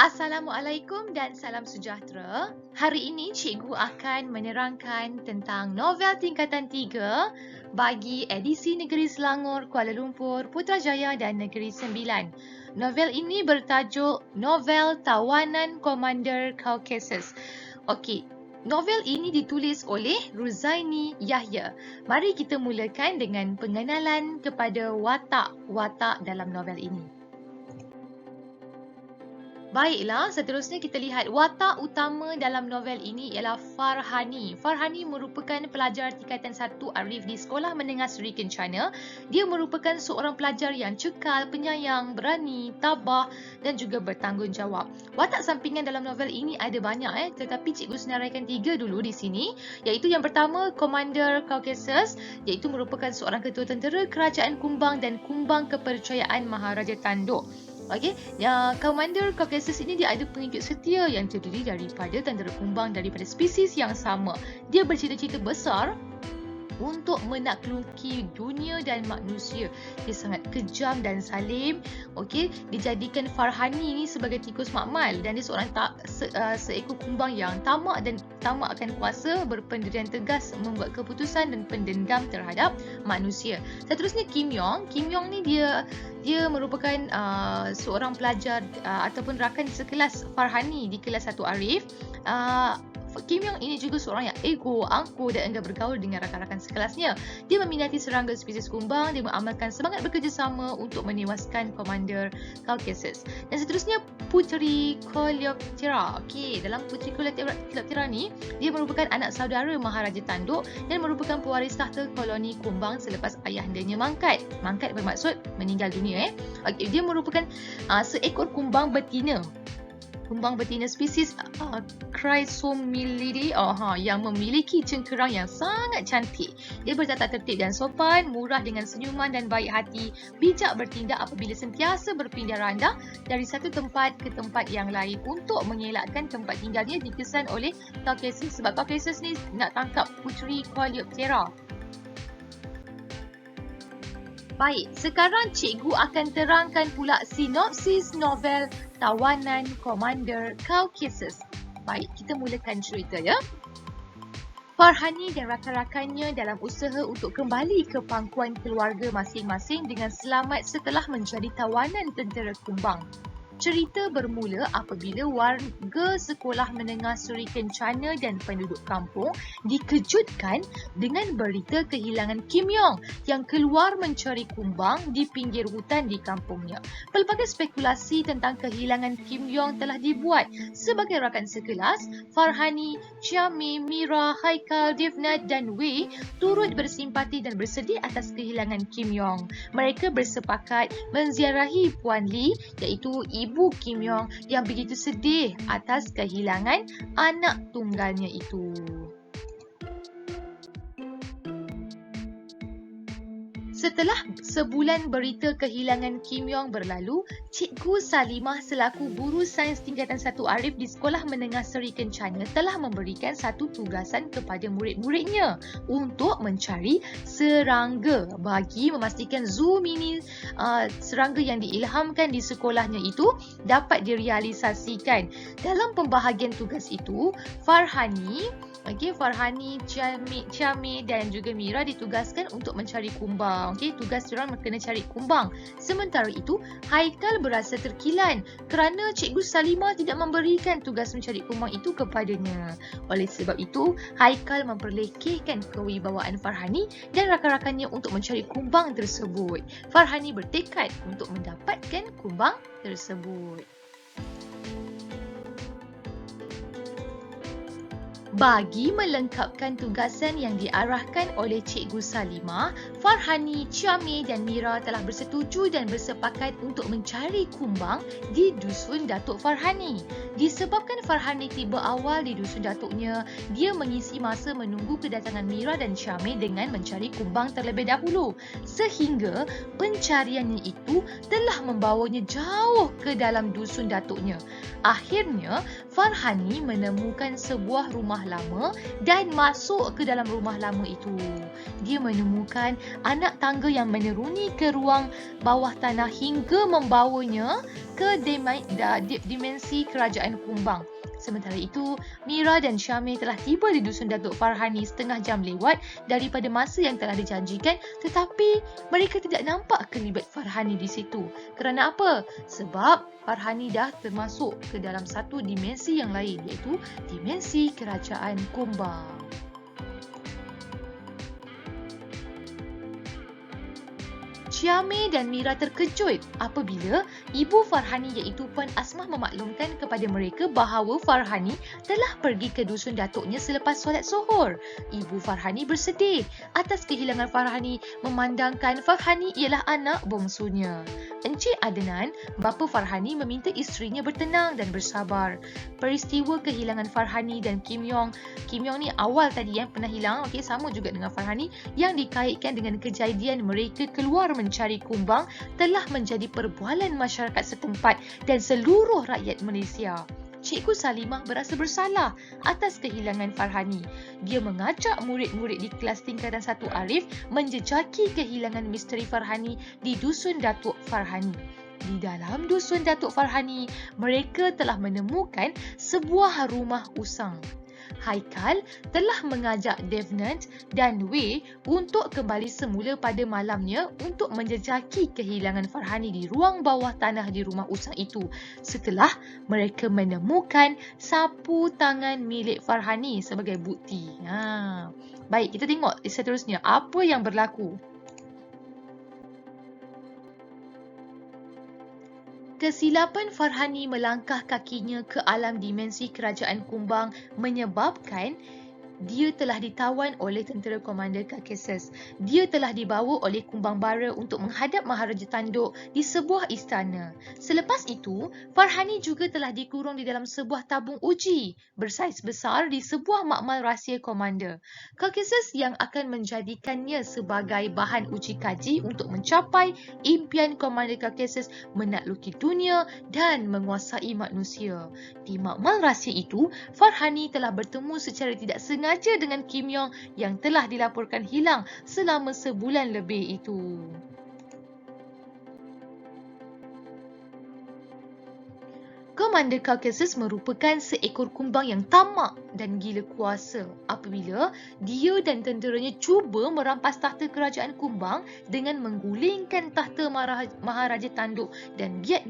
Assalamualaikum dan salam sejahtera. Hari ini cikgu akan menerangkan tentang novel tingkatan 3 bagi edisi Negeri Selangor, Kuala Lumpur, Putrajaya dan Negeri Sembilan. Novel ini bertajuk Novel Tawanan Komander Caucasus. Okey, novel ini ditulis oleh Ruzaini Yahya. Mari kita mulakan dengan pengenalan kepada watak-watak dalam novel ini. Baiklah, seterusnya kita lihat watak utama dalam novel ini ialah Farhani. Farhani merupakan pelajar tingkatan 1 Arif di Sekolah Menengah Seri Kencana. Dia merupakan seorang pelajar yang cekal, penyayang, berani, tabah dan juga bertanggungjawab. Watak sampingan dalam novel ini ada banyak tetapi cikgu senaraikan 3 dulu di sini, iaitu yang pertama Komander Caucasus, iaitu merupakan seorang ketua tentera kerajaan Kumbang dan Kumbang Kepercayaan Maharaja Tanduk. Okey, Komander Caucasus ini dia ada pengikut setia yang terdiri daripada tentera Kumbang daripada spesies yang sama. Dia bercita-cita besar untuk menaklukki dunia dan manusia. Dia sangat kejam dan zalim. Okey, dijadikan Farhani ni sebagai tikus makmal dan dia seorang seekor kumbang yang tamak akan kuasa, berpendirian tegas, membuat keputusan dan pendendam terhadap manusia. Seterusnya Kim Yong. Kim Yong ni dia merupakan seorang pelajar ataupun rakan sekelas Farhani di kelas 1 Arif. Kim Yong ini juga seorang yang ego, angkuh dan enggan bergaul dengan rakan-rakan sekelasnya. Dia meminati serangga spesies kumbang, dia mengamalkan semangat bekerjasama untuk menewaskan Komander Caucasus. Dan seterusnya Puteri Coleoptera. Okey, dalam Puteri Coleoptera ni, dia merupakan anak saudara Maharaja Tanduk dan merupakan pewaris tahta koloni Kumbang selepas ayahandanya mangkat. Mangkat bermaksud meninggal dunia. Okey, dia merupakan seekor kumbang betina. Kumbang betina spesies Chrysomelidae yang memiliki cengkerang yang sangat cantik. Dia bertata tertib dan sopan, murah dengan senyuman dan baik hati, bijak bertindak apabila sentiasa berpindah randah dari satu tempat ke tempat yang lain untuk mengelakkan tempat tinggalnya dikesan oleh Caucasus, sebab Caucasus ni nak tangkap Puteri Coleoptera. Baik, sekarang cikgu akan terangkan pula sinopsis novel Tawanan Komander Caucasus. Baik, kita mulakan cerita ya. Farhani dan rakan-rakannya dalam usaha untuk kembali ke pangkuan keluarga masing-masing dengan selamat setelah menjadi tawanan tentera Kumbang. Cerita bermula apabila warga Sekolah Menengah Seri Kencana dan penduduk kampung dikejutkan dengan berita kehilangan Kim Yong yang keluar mencari kumbang di pinggir hutan di kampungnya. Pelbagai spekulasi tentang kehilangan Kim Yong telah dibuat. Sebagai rakan sekelas, Farhani, Chiame, Mira, Haikal, Devnat dan Wei turut bersimpati dan bersedih atas kehilangan Kim Yong. Mereka bersepakat menziarahi Puan Lee, iaitu ibu Kim Yong yang begitu sedih atas kehilangan anak tunggalnya itu. Setelah sebulan berita kehilangan Kim Yong berlalu, Cikgu Salimah selaku guru sains tingkatan 1 Arif di Sekolah Menengah Seri Kencana telah memberikan satu tugasan kepada murid-muridnya untuk mencari serangga bagi memastikan zoo mini serangga yang diilhamkan di sekolahnya itu dapat direalisasikan. Dalam pembahagian tugas itu, Farhani, Chiame dan juga Mira ditugaskan untuk mencari kumbang. Tugas diorang kena cari kumbang. Sementara itu, Haikal berasa terkilan kerana Cikgu Salimah tidak memberikan tugas mencari kumbang itu kepadanya. Oleh sebab itu, Haikal memperlekehkan kewibawaan Farhani dan rakan-rakannya untuk mencari kumbang tersebut. Farhani bertekad untuk mendapatkan kumbang tersebut. Bagi melengkapkan tugasan yang diarahkan oleh Cikgu Salimah, Farhani, Chiame dan Mira telah bersetuju dan bersepakat untuk mencari kumbang di Dusun Datuk Farhani. Disebabkan Farhani tiba awal di Dusun Datuknya, dia mengisi masa menunggu kedatangan Mira dan Chiame dengan mencari kumbang terlebih dahulu. Sehingga pencariannya itu telah membawanya jauh ke dalam Dusun Datuknya. Akhirnya, Farhani menemukan sebuah rumah rumah lama dan masuk ke dalam rumah lama itu. Dia menemukan anak tangga yang meneruni ke ruang bawah tanah hingga membawanya ke dimensi kerajaan kumbang. Sementara itu, Mira dan Syamil telah tiba di Dusun Datuk Farhani setengah jam lewat daripada masa yang telah dijanjikan, tetapi mereka tidak nampak kelibat Farhani di situ. Kerana apa? Sebab Farhani dah termasuk ke dalam satu dimensi yang lain, iaitu dimensi kerajaan kumbang. Syamil dan Mira terkejut apabila ibu Farhani iaitu Puan Asmah memaklumkan kepada mereka bahawa Farhani telah pergi ke dusun datuknya selepas solat zuhur. Ibu Farhani bersedih atas kehilangan Farhani memandangkan Farhani ialah anak bongsunya. Encik Adnan, bapa Farhani meminta isterinya bertenang dan bersabar. Peristiwa kehilangan Farhani dan Kim Yong ni awal tadi yang pernah hilang, okey, sama juga dengan Farhani, yang dikaitkan dengan kejadian mereka keluar mencari kumbang telah menjadi perbualan masyarakat setempat dan seluruh rakyat Malaysia. Cikgu Salimah berasa bersalah atas kehilangan Farhani. Dia mengajak murid-murid di kelas tingkatan 1 Arif menjejaki kehilangan misteri Farhani di Dusun Datuk Farhani. Di dalam Dusun Datuk Farhani, mereka telah menemukan sebuah rumah usang. Haikal telah mengajak Devnant dan Wei untuk kembali semula pada malamnya untuk menjejaki kehilangan Farhani di ruang bawah tanah di rumah usang itu setelah mereka menemukan sapu tangan milik Farhani sebagai bukti. Baik, kita tengok seterusnya apa yang berlaku. Kesilapan Farhani melangkah kakinya ke alam dimensi kerajaan kumbang menyebabkan dia telah ditawan oleh tentera Komander Caucasus. Dia telah dibawa oleh Kumbang Bara untuk menghadap Maharaja Tanduk di sebuah istana. Selepas itu, Farhani juga telah dikurung di dalam sebuah tabung uji bersaiz besar di sebuah makmal rahsia Komander Caucasus yang akan menjadikannya sebagai bahan uji kaji untuk mencapai impian Komander Caucasus menakluki dunia dan menguasai manusia. Di makmal rahsia itu, Farhani telah bertemu secara tidak sengaja dengan Kim Yong yang telah dilaporkan hilang selama sebulan lebih itu. Komander Caucasus merupakan seekor kumbang yang tamak dan gila kuasa apabila dia dan tenteranya cuba merampas tahta kerajaan kumbang dengan menggulingkan tahta Maharaja Tanduk dan giat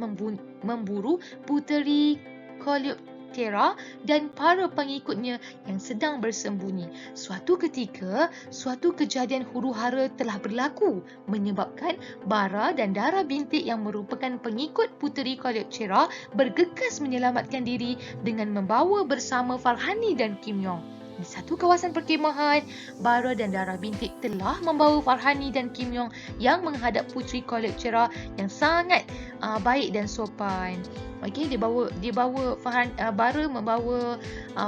memburu Puteri Coleoptera dan para pengikutnya yang sedang bersembunyi. Suatu ketika, suatu kejadian huru-hara telah berlaku menyebabkan Bara dan Dara Bintik yang merupakan pengikut Puteri Coleoptera bergegas menyelamatkan diri dengan membawa bersama Farhani dan Kim Yong. Di satu kawasan perkemahan, Bara dan Dara Bintik telah membawa Farhani dan Kim Yong yang menghadap Puteri Coleoptera yang sangat baik dan sopan. Okey, Bara membawa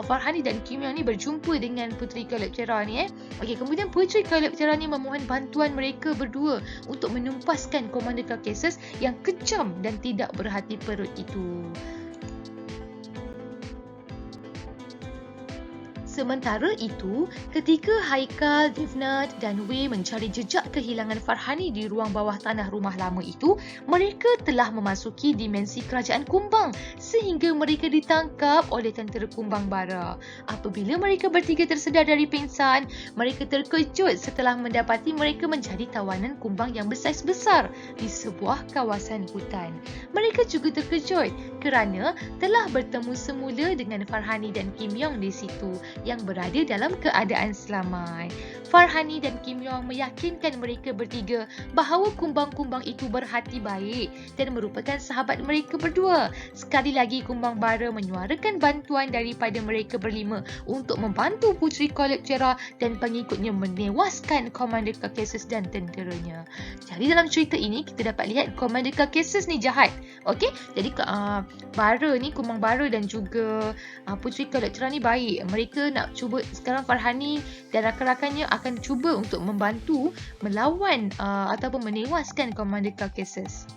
Farhani dan Kim Yong ni berjumpa dengan Puteri Coleoptera ni. Okey, kemudian Puteri Coleoptera ni memohon bantuan mereka berdua untuk menumpaskan Komander Caucasus yang kejam dan tidak berhati perut itu. Sementara itu, ketika Haikal, Devnat dan Wei mencari jejak kehilangan Farhani di ruang bawah tanah rumah lama itu, mereka telah memasuki dimensi kerajaan kumbang sehingga mereka ditangkap oleh tentera Kumbang Bara. Apabila mereka bertiga tersedar dari pingsan, mereka terkejut setelah mendapati mereka menjadi tawanan kumbang yang bersaiz besar di sebuah kawasan hutan. Mereka juga terkejut kerana telah bertemu semula dengan Farhani dan Kim Yong di situ yang berada dalam keadaan selamat. Farhani dan Kim Yong meyakinkan mereka bertiga bahawa kumbang-kumbang itu berhati baik dan merupakan sahabat mereka berdua. Sekali lagi Kumbang Bara menyuarakan bantuan daripada mereka berlima untuk membantu Puteri Coleoptera dan pengikutnya menewaskan Komander Caucasus dan tenteranya. Jadi dalam cerita ini kita dapat lihat Komander Caucasus ni jahat. Okey, jadi Bara ni, Kumbang Bara dan juga Puteri Coleoptera ni baik. Mereka nak cuba, sekarang Farhani dan rakan-rakannya akan cuba untuk membantu melawan ataupun menewaskan Komander Caucasus.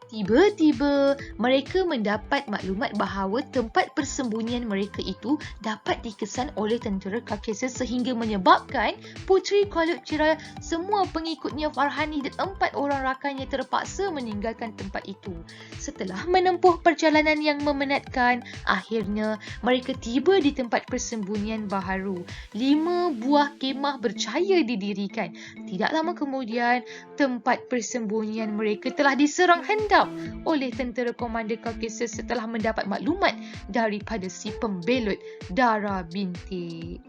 Tiba-tiba, mereka mendapat maklumat bahawa tempat persembunyian mereka itu dapat dikesan oleh tentera Caucasus sehingga menyebabkan Puteri Kalupchira, semua pengikutnya Farhani dan 4 orang rakannya terpaksa meninggalkan tempat itu. Setelah menempuh perjalanan yang memenatkan, akhirnya mereka tiba di tempat persembunyian baharu. 5 buah kemah berjaya didirikan. Tidak lama kemudian, tempat persembunyian mereka telah diserang hendak oleh tentera Komander Caucasus setelah mendapat maklumat daripada si pembelut Dara Bintik.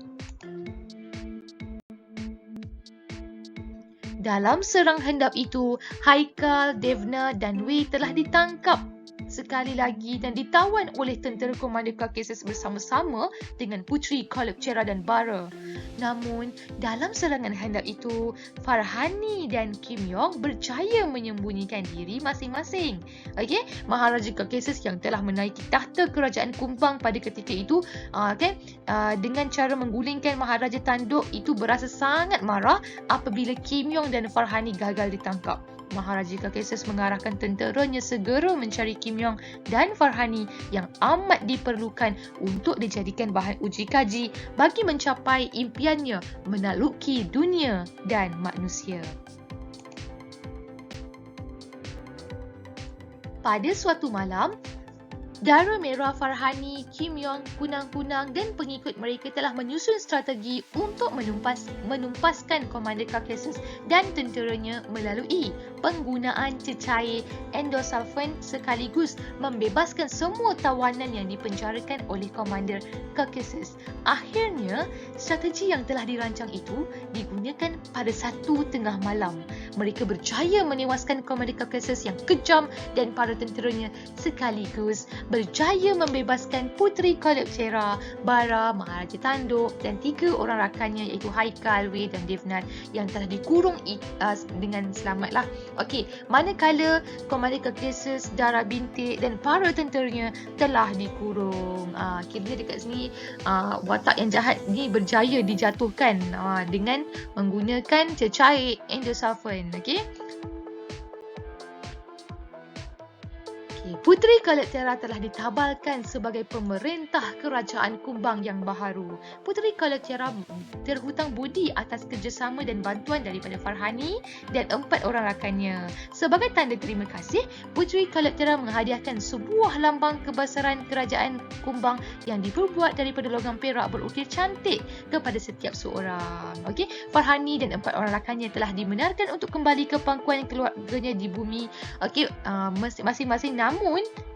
Dalam serang hendap itu, Haikal, Devna dan Wei telah ditangkap sekali lagi dan ditawan oleh tentera Komander Caucasus bersama-sama dengan Puteri Kalupchira dan Bara. Namun, dalam serangan hendap itu, Farhani dan Kim Yong berjaya menyembunyikan diri masing-masing. Okey, Maharaja Caucasus yang telah menaiki tahta kerajaan Kumbang pada ketika itu, dengan cara menggulingkan Maharaja Tanduk itu berasa sangat marah apabila Kim Yong dan Farhani gagal ditangkap. Maharaja Caucasus mengarahkan tenteranya segera mencari Kim Yong dan Farhani yang amat diperlukan untuk dijadikan bahan uji kaji bagi mencapai impiannya menakluki dunia dan manusia. Pada suatu malam, Dara Merah, Farhani, Kim Yong, Kunang-Kunang dan pengikut mereka telah menyusun strategi untuk menumpaskan Komander Caucasus dan tenteranya melalui penggunaan cecair endosulfan sekaligus membebaskan semua tawanan yang dipenjarakan oleh Komander Caucasus. Akhirnya, strategi yang telah dirancang itu digunakan pada 1 tengah malam. Mereka berjaya menewaskan Komander Caucasus yang kejam dan para tenteranya sekaligus berjaya membebaskan Puteri Kalupchira, Bara, Maharaja Tanduk dan 3 orang rakannya iaitu Haikal, Wei dan Devnat yang telah dikurung dengan selamatlah. Okey, manakala Komander Caucasus, Dara Bintik dan para tenteranya telah dikurung. Kira dekat sini watak yang jahat ni berjaya dijatuhkan dengan menggunakan cecair endosulfan. Okey. Puteri Kalupchira telah ditabalkan sebagai pemerintah kerajaan Kumbang yang baharu. Puteri Kalupchira terhutang budi atas kerjasama dan bantuan daripada Farhani dan 4 orang rakannya. Sebagai tanda terima kasih, Puteri Kalupchira menghadiahkan sebuah lambang kebesaran kerajaan Kumbang yang diperbuat daripada logam perak berukir cantik kepada setiap seorang. Okey, Farhani dan 4 orang rakannya telah dibenarkan untuk kembali ke pangkuan keluarganya di bumi. Okey, masing-masing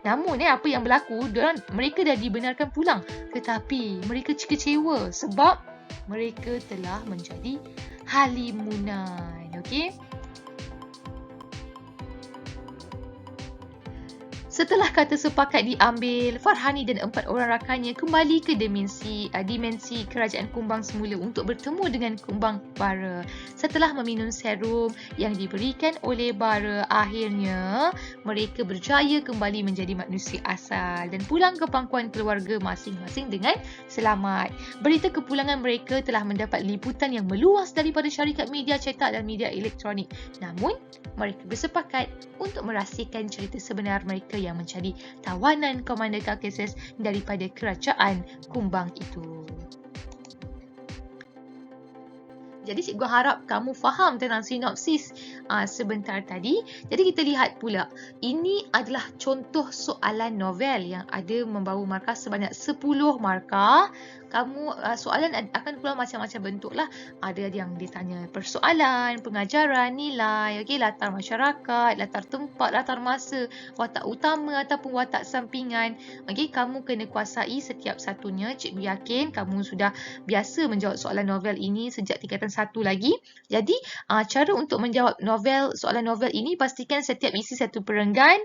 Namun apa yang berlaku, mereka dah dibenarkan pulang, tetapi mereka kecewa sebab mereka telah menjadi halimunan. Okey. Setelah kata sepakat diambil, Farhani dan 4 orang rakannya kembali ke dimensi kerajaan Kumbang semula untuk bertemu dengan Kumbang Bara. Setelah meminum serum yang diberikan oleh Bara, akhirnya mereka berjaya kembali menjadi manusia asal dan pulang ke pangkuan keluarga masing-masing dengan selamat. Berita kepulangan mereka telah mendapat liputan yang meluas daripada syarikat media cetak dan media elektronik. Namun, mereka bersepakat untuk merahsiakan cerita sebenar mereka yang menjadi tawanan Komander Caucasus daripada kerajaan Kumbang itu. Jadi cikgu harap kamu faham tentang sinopsis sebentar tadi. Jadi kita lihat pula, ini adalah contoh soalan novel yang ada membawa markah sebanyak 10 markah. Soalan akan keluar macam-macam bentuk lah. Ada yang ditanya persoalan, pengajaran, nilai, latar masyarakat, latar tempat, latar masa, watak utama ataupun watak sampingan. Kamu kena kuasai setiap satunya. Cikgu yakin kamu sudah biasa menjawab soalan novel ini sejak tingkatan 1 lagi. Jadi, cara untuk menjawab soalan novel ini, pastikan setiap isi satu perenggan.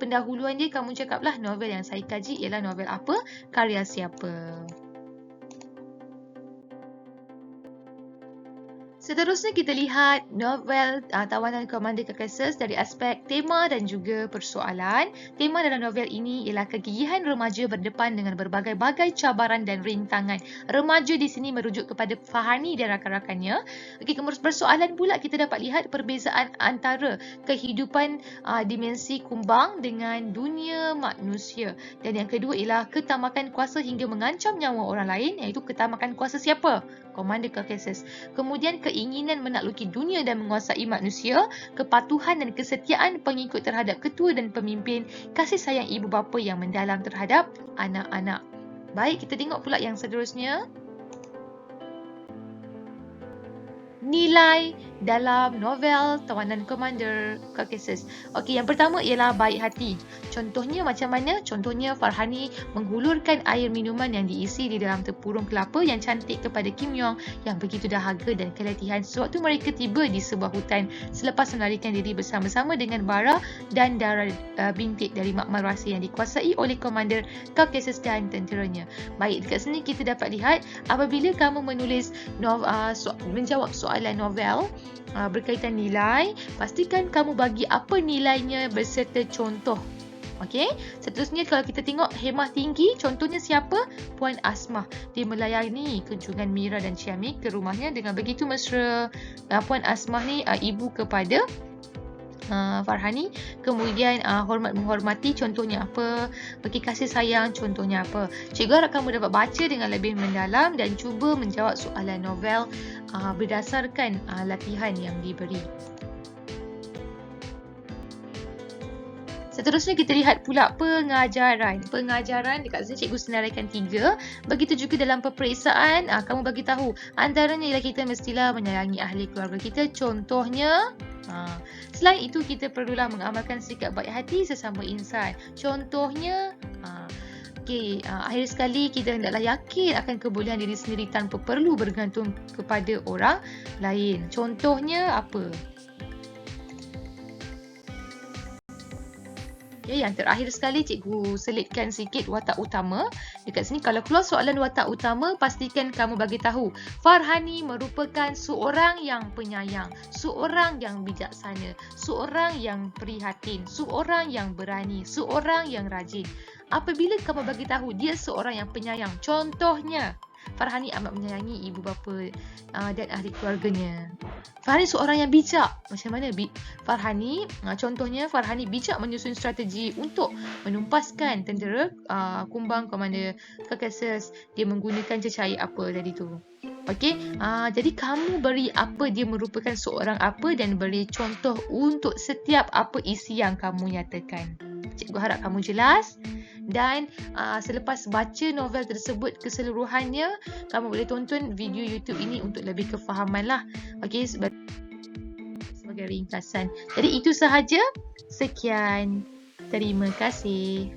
Pendahuluan dia kamu cakaplah novel yang saya kaji ialah novel apa, karya siapa. Seterusnya kita lihat novel Tawanan Komander Caucasus dari aspek tema dan juga persoalan. Tema dalam novel ini ialah kegigihan remaja berdepan dengan berbagai-bagai cabaran dan rintangan. Remaja di sini merujuk kepada Farhani dan rakan-rakannya. Okey, persoalan pula kita dapat lihat perbezaan antara kehidupan dimensi kumbang dengan dunia manusia. Dan yang kedua ialah ketamakan kuasa hingga mengancam nyawa orang lain, iaitu ketamakan kuasa siapa? Komander Caucasus. Kemudian keinginan menakluki dunia dan menguasai manusia, kepatuhan dan kesetiaan pengikut terhadap ketua dan pemimpin, kasih sayang ibu bapa yang mendalam terhadap anak-anak. Baik, kita tengok pula yang seterusnya. Nilai dalam novel Tawanan Komander Caucasus. Okey, yang pertama ialah baik hati. Contohnya macam mana? Contohnya Farhani menghulurkan air minuman yang diisi di dalam tempurung kelapa yang cantik kepada Kim Yong yang begitu dahaga dan keletihan sewaktu mereka tiba di sebuah hutan selepas melarikan diri bersama-sama dengan Bara dan Dara bintik dari makmal rahsia yang dikuasai oleh Komander Caucasus dan tenteranya. Baik, dekat sini kita dapat lihat apabila kamu menulis menjawab soalan novel berkaitan nilai, pastikan kamu bagi apa nilainya berserta contoh. Okey, seterusnya kalau kita tengok hemah tinggi, contohnya siapa? Puan Asmah. Dia melayani kunjungan Mira dan Syamik ke rumahnya dengan begitu mesra. Puan Asmah ni ibu kepada Farhani. Kemudian hormat menghormati, contohnya apa? Bagi kasih sayang, contohnya apa? Cikgu harap kamu dapat baca dengan lebih mendalam dan cuba menjawab soalan novel berdasarkan latihan yang diberi. Seterusnya kita lihat pula pengajaran. Pengajaran dekat sini cikgu senaraikan 3. Begitu juga dalam peperiksaan, kamu bagi tahu. Antaranya ialah kita mestilah menyayangi ahli keluarga kita. Contohnya, selain itu kita perlulah mengamalkan sikap baik hati sesama insan. Contohnya, akhir sekali kita hendaklah yakin akan kebolehan diri sendiri tanpa perlu bergantung kepada orang lain. Contohnya apa? Yang terakhir sekali cikgu selitkan sikit watak utama. Dekat sini kalau keluar soalan watak utama, pastikan kamu bagi tahu Farhani merupakan seorang yang penyayang, seorang yang bijaksana, seorang yang prihatin, seorang yang berani, seorang yang rajin. Apabila kamu bagi tahu dia seorang yang penyayang, contohnya Farhani amat menyayangi ibu bapa dan ahli keluarganya. Farhani seorang yang bijak. Macam mana Farhani? Contohnya Farhani bijak menyusun strategi untuk menumpaskan tentera kumbang Komander Caucasus. Dia menggunakan cecair apa tadi tu. Okey, jadi kamu beri apa dia merupakan seorang apa dan beri contoh untuk setiap apa isi yang kamu nyatakan. Cikgu harap kamu jelas. Dan selepas baca novel tersebut keseluruhannya, kamu boleh tonton video YouTube ini untuk lebih kefahaman lah. Okey, sebagai ringkasan. Jadi itu sahaja. Sekian. Terima kasih.